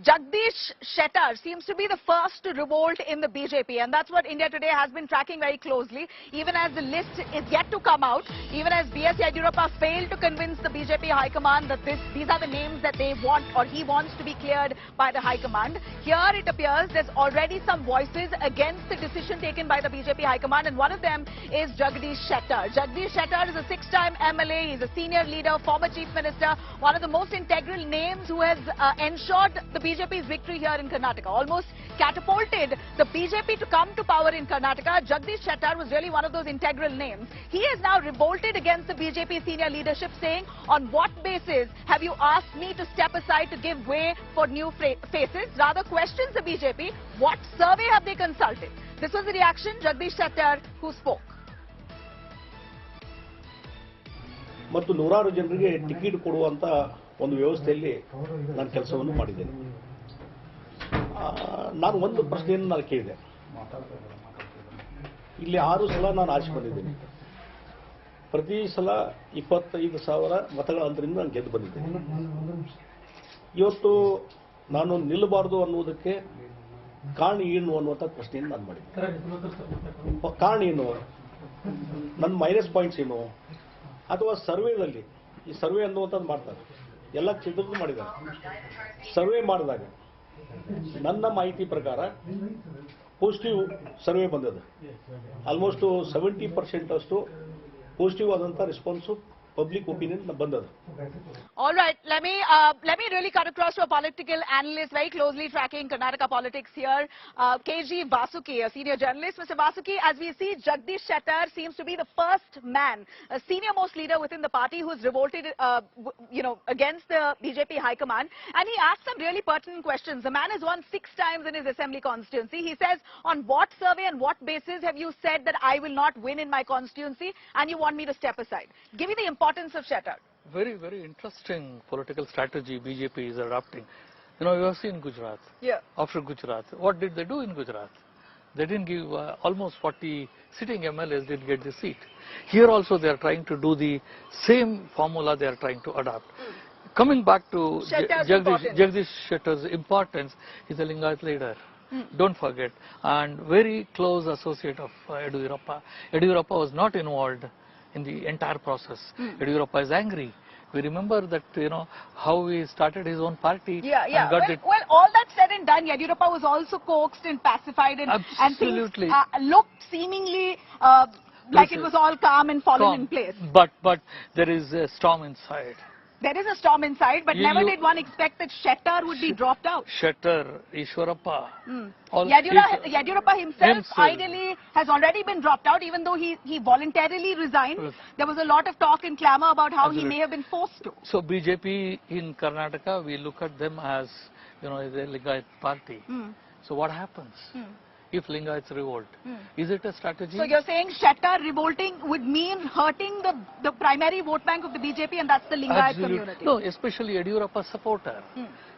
Jagadish Shettar seems to be the first to revolt in the BJP, and that's what India Today has been tracking very closely, even as the list is yet to come out, even as B.S. Yadurappa failed to convince the BJP High Command that these are the names that they want, or he wants to be cleared by the High Command. Here it appears there's already some voices against the decision taken by the BJP High Command, and one of them is Jagadish Shettar. Jagadish Shettar is a six-time MLA, he's a senior leader, former Chief Minister, one of the most integral names who has ensured the BJP's victory here in Karnataka, almost catapulted the BJP to come to power in Karnataka. Jagadish Shettar was really one of those integral names. He has now revolted against the BJP senior leadership, saying, on what basis have you asked me to step aside to give way for new faces? Rather questions the BJP. What survey have they consulted? This was the reaction, Jagadish Shettar, who spoke. ಮತ್ತು ನೂರಾರು ಜನರಿಗೆ ticket ಕೊಡುವಂತ ಒಂದು ವ್ಯವಸ್ಥೆಯಲ್ಲಿ ನಾನು ಕೆಲಸವನ್ನು ಮಾಡಿದ್ದೇನೆ. ನಾನು ಒಂದು ಪ್ರಶ್ನೆಯನ್ನು ನಾನು ಕೇಳಿದೆ. ಇಲ್ಲಿ 6 ಸಲ ನಾನು ಆಚೆ ಬಂದಿದ್ದೇನೆ. ಪ್ರತಿ ಸಲ 25,000 ಮತಗಳ ಅಂತರದಿಂದ ನಾನು ಗೆದ್ದು ಬಂದಿದ್ದೇನೆ. ಇವತ್ತು ನಾನು ನಿಲ್ಲಬಾರದು ಅನ್ನೋದಕ್ಕೆ ಕಾರಣ ಏನು ಅನ್ನುವಂಥ ಪ್ರಶ್ನೆಯನ್ನು ನಾನು ಮಾಡಿದ್ದೆ. ಕಾರಣ ಏನು, ನನ್ನ ಮೈನಸ್ ಪಾಯಿಂಟ್ಸ್ ಏನು, ಅಥವಾ ಸರ್ವೇದಲ್ಲಿ ಈ ಸರ್ವೆ ಅನ್ನುವಂಥದ್ದು ಮಾಡ್ತಾರೆ, ಎಲ್ಲ ಕ್ಷೇತ್ರಕ್ಕೂ ಮಾಡಿದ್ದಾರೆ. ಸರ್ವೆ ಮಾಡಿದಾಗ ನನ್ನ ಮಾಹಿತಿ ಪ್ರಕಾರ ಪಾಸಿಟಿವ್ ಸರ್ವೆ ಬಂದದ್ದು. ಆಲ್ಮೋಸ್ಟ್ 70% ಅಷ್ಟು ಪಾಸಿಟಿವ್ ಆದಂಥ response public opinion bandad. All right, let me really cut across to a political analyst very closely tracking Karnataka politics here, KG Vasuki, a senior journalist. Mr. Vasuki, as we see, Jagadish Shettar seems to be the first man, a senior most leader within the party who's revolted, against the BJP High Command, and he asked some really pertinent questions. The man has won 6 times in his assembly constituency. He says, on what survey and what basis have you said that I will not win in my constituency and you want me to step aside? Give me the importance of Shettar. Very, very interesting political strategy BJP is adopting. You know, you have seen Gujarat. Yeah. After Gujarat, what did they do in Gujarat? They didn't give almost 40 sitting MLAs didn't get the seat. Here also they are trying to do the same formula they are trying to adopt. Coming back to Jagadish Shettar's importance, he's a Lingayat leader. Don't forget, and very close associate of Yadurappa. Yadurappa was not involved in the entire process. Yadurappa is angry. We remember that, how he started his own party. Yeah. Well, all that said and done, Yadurappa was also coaxed and pacified, and things looked seemingly like it was all calm and fallen in place. But there is a storm inside. There is a storm inside, but never did one expect that Shettar would be dropped out. Shettar, Ishwarappa. Yadurappa himself ideally has already been dropped out, even though he voluntarily resigned. There was a lot of talk and clamour about how he may have been forced to. So BJP in Karnataka, we look at them as, as a Lingayat party. So what happens if Lingayats revolt? Is it a strategy? So you're saying Shettar revolting would mean hurting the primary vote bank of the BJP, and that's the Lingayat community? No, especially Yadurappa's supporter.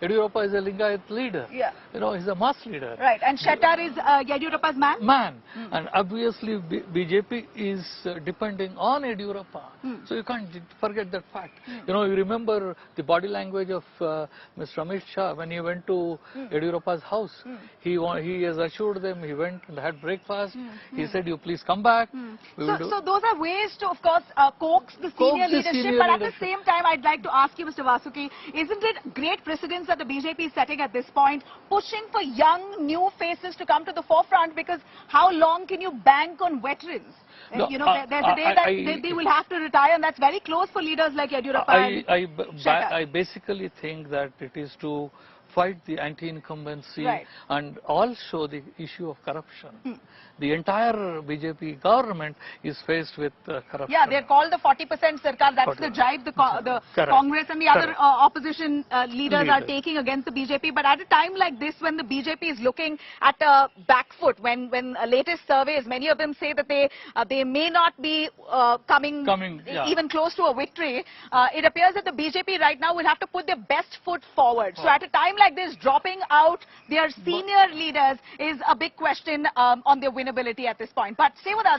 Yadurappa is a Lingayat leader. Yeah. He's a mass leader. Right, and Shettar is Yadurappa's man? And obviously BJP is depending on Yadurappa. So you can't forget that fact. You remember the body language of Mr. Amit Shah when he went to Yadurappa's house. He has assured them. He went and had breakfast. He said, you please come back. So those are ways to, of course, coax the senior leadership. But at the same time, I'd like to ask you, Mr. Vasuki, isn't it great precedence that the BJP is setting at this point, pushing for young, new faces to come to the forefront? Because how long can you bank on veterans? No, there's a day that they will have to retire, and that's very close for leaders like Yadurappa and Shettar. I basically think that it is to fight the anti-incumbency and also the issue of corruption. The entire BJP government is faced with corruption. Yeah, they're called the 40% Sarkar. That's the jibe the Congress and the other opposition leaders are taking against the BJP. But at a time like this, when the BJP is looking at a back foot, when latest surveys, many of them say that they may not be coming even close to a victory, it appears that the BJP right now will have to put their best foot forward. So at a time like this, dropping out their senior leaders is a big question on their winnability at this point. But stay with us.